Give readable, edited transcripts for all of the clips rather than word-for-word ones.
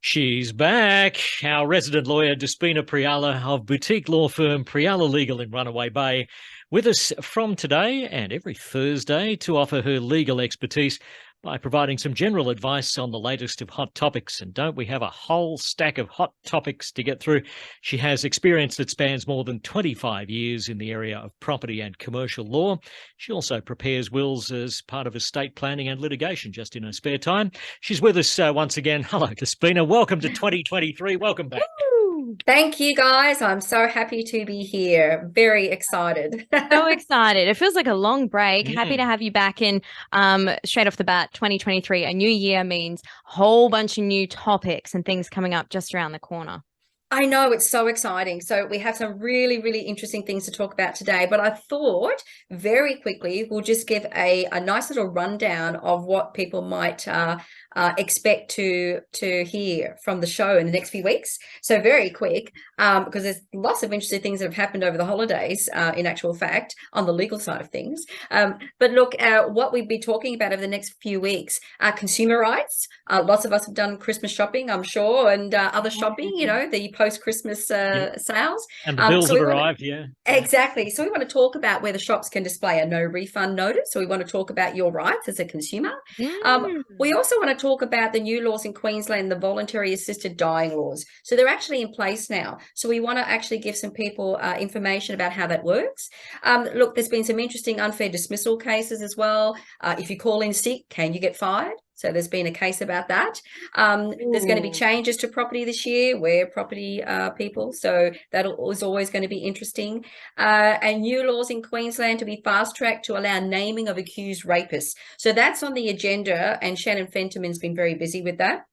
She's back. Our resident lawyer, Despina Priala of boutique law firm Priala Legal in Runaway Bay, with us from today and every Thursday to offer her legal expertise by providing some general advice on the latest of hot topics. And don't we have a whole stack of hot topics to get through? She has experience that spans more than 25 years in the area of property and commercial law. She also prepares wills as part of estate planning and litigation just in her spare time. She's with us once again. Hello, Despina. Welcome to 2023. Welcome back. Thank you, guys. I'm so happy to be here. Very excited. So excited. It feels like a long break. Yeah. Happy to have you back in. Straight off the bat, 2023, a new year means a whole bunch of new topics and things coming up just around the corner. I know, it's so exciting. So we have some really, really interesting things to talk about today, but I thought very quickly we'll just give a nice little rundown of what people might expect to hear from the show in the next few weeks. So very quick, because there's lots of interesting things that have happened over the holidays, in actual fact, on the legal side of things. But look, what we'll be talking about over the next few weeks are consumer rights. Lots of us have done Christmas shopping, I'm sure, and other shopping, you know, the post-Christmas sales. And the bills have arrived, Exactly. So we want to talk about where the shops can display a no refund notice. So we want to talk about your rights as a consumer. We also want to talk about the new laws in Queensland, the voluntary assisted dying laws. So they're actually in place now. So we want to actually give some people information about how that works. Look, there's been some interesting unfair dismissal cases as well. If you call in sick, can you get fired? So there's been a case about that. There's going to be changes to property this year. We're property people, so that is always going to be interesting. And new laws in Queensland to be fast-tracked to allow naming of accused rapists. So that's on the agenda, and Shannon Fentiman's been very busy with that.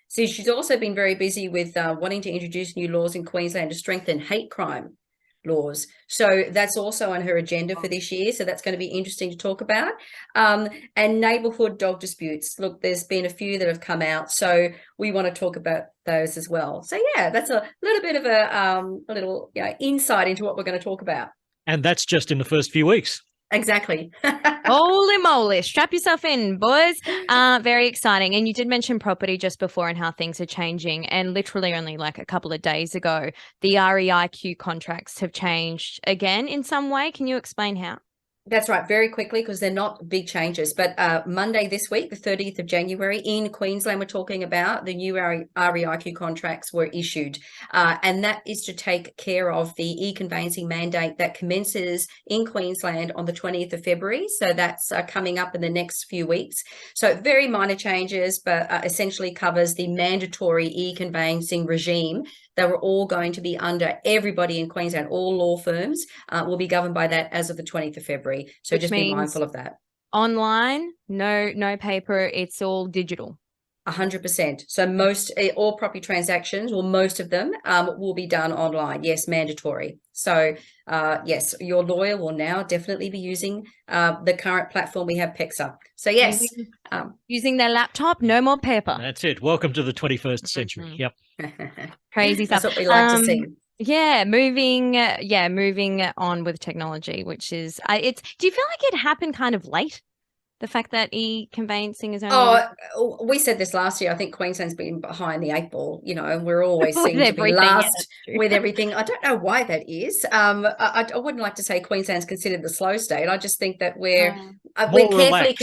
So she's also been very busy with wanting to introduce new laws in Queensland to strengthen hate crime laws. So that's also on her agenda for this year. So that's going to be interesting to talk about. And neighbourhood dog disputes. Look, there's been a few that have come out. So we want to talk about those as well. So yeah, that's a little bit of a insight into what we're going to talk about. And that's just in the first few weeks. Exactly. Holy moly. Strap yourself in, boys. Very exciting. And you did mention property just before and how things are changing. And literally only like a couple of days ago, the REIQ contracts have changed again in some way. Can you explain how? That's right, very quickly, because they're not big changes. But Monday this week, the 30th of January, in Queensland, we're talking about the new REIQ contracts were issued. And that is to take care of the e-conveyancing mandate that commences in Queensland on the 20th of February. So that's coming up in the next few weeks. So very minor changes, but essentially covers the mandatory e-conveyancing regime that we're all going to be under. Everybody in Queensland, all law firms will be governed by that as of the 20th of February. So just be mindful of that. Online, no paper, it's all digital. 100%. So all property transactions, or most of them, will be done online. Yes, mandatory. So yes, your lawyer will now definitely be using the current platform we have, PEXA. So yes. Using their laptop, no more paper. That's it. Welcome to the 21st century. Yep. Crazy stuff. That's what we like to see. Yeah, moving on with technology, which is, do you feel like it happened kind of late? The fact that e-conveyancing is only... we said this last year. I think Queensland's been behind the eight ball, you know, and we're always seem to be last with everything. I don't know why that is. I wouldn't like to say Queensland's considered the slow state. I just think that we're carefully...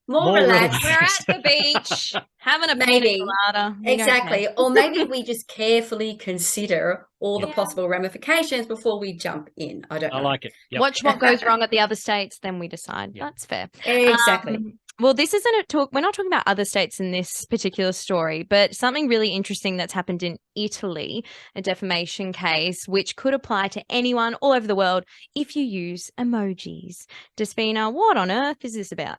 More relaxed. We're at the beach having a maybe colada. Exactly. Or maybe we just carefully consider all the possible ramifications before we jump in. I don't know. I like it. Yep. Watch what goes wrong at the other states, then we decide. Yep. That's fair. Exactly. Well, this isn't a talk. We're not talking about other states in this particular story, but something really interesting that's happened in Italy, a defamation case, which could apply to anyone all over the world if you use emojis. Despina, what on earth is this about?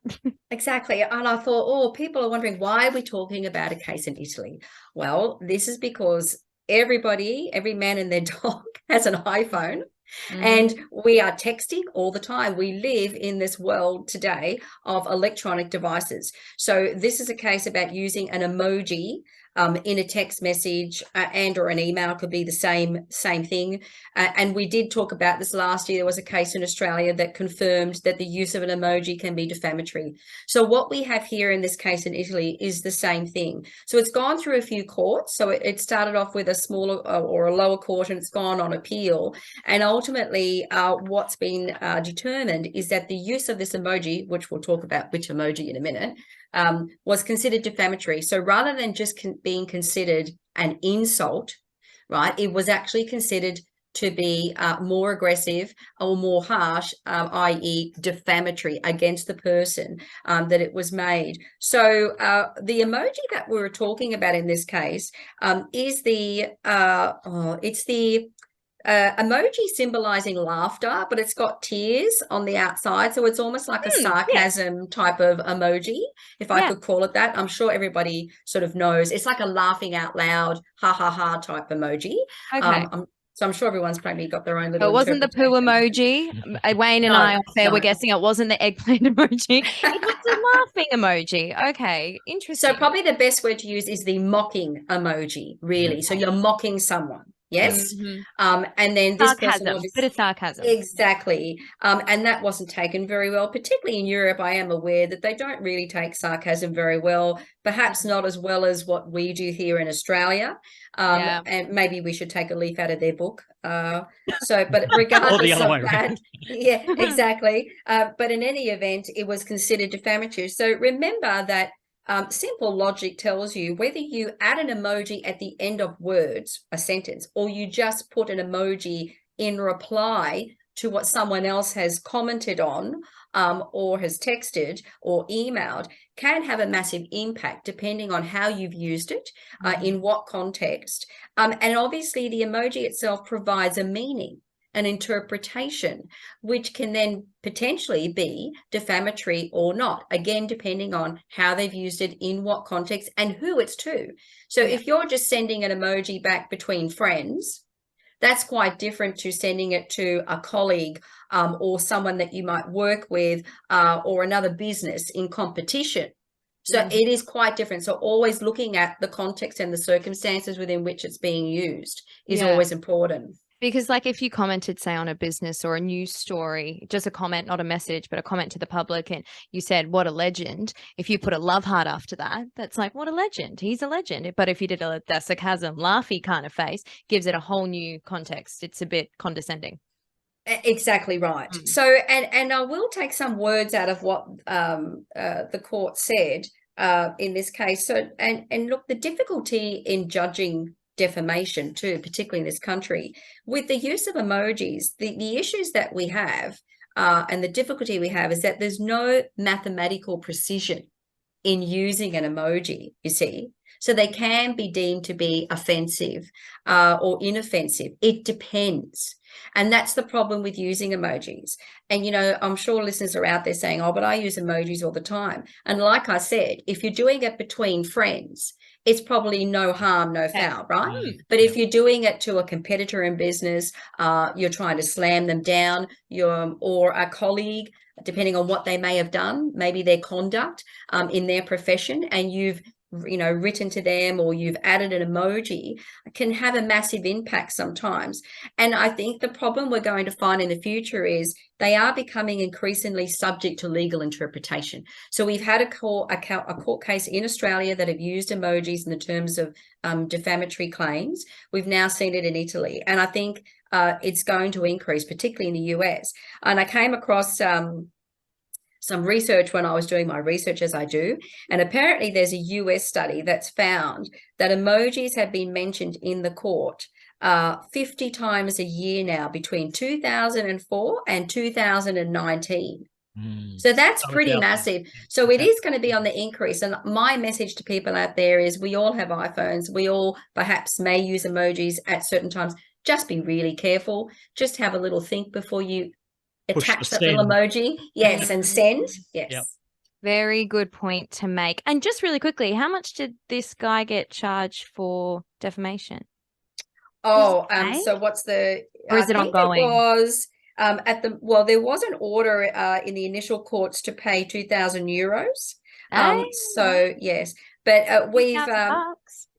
Exactly. And I thought, people are wondering, why are we talking about a case in Italy? Well, this is because every man and their dog has an iPhone. And we are texting all the time. We live in this world today of electronic devices. So this is a case about using an emoji in a text message and or an email could be the same thing. And we did talk about this last year. There was a case in Australia that confirmed that the use of an emoji can be defamatory. So what we have here in this case in Italy is the same thing. So it's gone through a few courts. So it started off with a smaller or a lower court, and it's gone on appeal. And ultimately, what's been determined is that the use of this emoji, which we'll talk about which emoji in a minute, was considered defamatory. So rather than just being considered an insult, right, it was actually considered to be more aggressive or more harsh, i.e. defamatory against the person that it was made. So the emoji that we were talking about in this case is the emoji symbolizing laughter, but it's got tears on the outside. So it's almost like a sarcasm type of emoji, if I could call it that. I'm sure everybody sort of knows. It's like a laughing out loud, ha, ha, ha type emoji. Okay. So I'm sure everyone's probably got their own little. It wasn't the poo emoji. Wayne and I were guessing it wasn't the eggplant emoji. It was the laughing emoji. Okay, interesting. So probably the best word to use is the mocking emoji, really. So you're mocking someone. Yes. And then this sarcasm, bit of sarcasm. Exactly. And that wasn't taken very well, particularly in Europe. I am aware that they don't really take sarcasm very well, perhaps not as well as what we do here in Australia. And maybe we should take a leaf out of their book. But regardless of that, yeah, exactly. But in any event, it was considered defamatory. So remember that simple logic tells you whether you add an emoji at the end of words, a sentence, or you just put an emoji in reply to what someone else has commented on or has texted or emailed, can have a massive impact depending on how you've used it, in what context. And obviously the emoji itself provides a meaning, an interpretation, which can then potentially be defamatory or not, again, depending on how they've used it, in what context, and who it's to. So if you're just sending an emoji back between friends, that's quite different to sending it to a colleague or someone that you might work with or another business in competition. So it is quite different. So always looking at the context and the circumstances within which it's being used is always important. Because like if you commented, say, on a business or a news story, just a comment, not a message, but a comment to the public, and you said, what a legend. If you put a love heart after that, that's like, what a legend. He's a legend. But if you did a sarcasm, laughy kind of face, gives it a whole new context. It's a bit condescending. Exactly right. So, and I will take some words out of what the court said in this case. So, and look, the difficulty in judging defamation too, particularly in this country, with the use of emojis, the issues that we have and the difficulty we have is that there's no mathematical precision in using an emoji, you see. So they can be deemed to be offensive or inoffensive. It depends. And that's the problem with using emojis. And, you know, I'm sure listeners are out there saying, oh, but I use emojis all the time. And like I said, if you're doing it between friends, it's probably no harm, no foul, right? But if you're doing it to a competitor in business, you're trying to slam them down, or a colleague, depending on what they may have done, maybe their conduct in their profession, and you've written to them or you've added an emoji, can have a massive impact sometimes. And I think the problem we're going to find in the future is they are becoming increasingly subject to legal interpretation. So we've had a court case in Australia that have used emojis in the terms of defamatory claims. We've now seen it in Italy, and I think it's going to increase, particularly in the US. And I came across some research when I was doing my research, as I do, and apparently there's a US study that's found that emojis have been mentioned in the court 50 times a year now between 2004 and 2019. So that's pretty massive. So it is going to be on the increase. And my message to people out there is we all have iPhones. We all perhaps may use emojis at certain times. Just be really careful. Just have a little think before you attach that little emoji. Yes, and send. Yes. Yep. Very good point to make. And just really quickly, how much did this guy get charged for defamation? Oh, so what's the... Or is it ongoing? It was there was an order in the initial courts to pay 2,000 euros. So yes, but we've...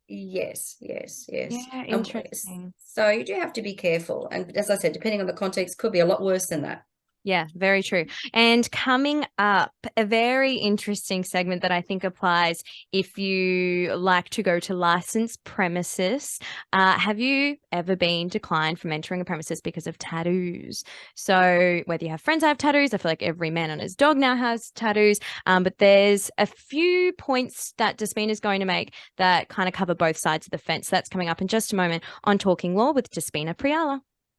Yes, yes, yes. Yeah, interesting. So you do have to be careful. And as I said, depending on the context, could be a lot worse than that. Yeah, very true. And coming up, a very interesting segment that I think applies if you like to go to licensed premises. Have you ever been declined from entering a premises because of tattoos? So whether you have friends that have tattoos, I feel like every man on his dog now has tattoos. But there's a few points that Despina is going to make that kind of cover both sides of the fence. That's coming up in just a moment on Talking Law with Despina Priala.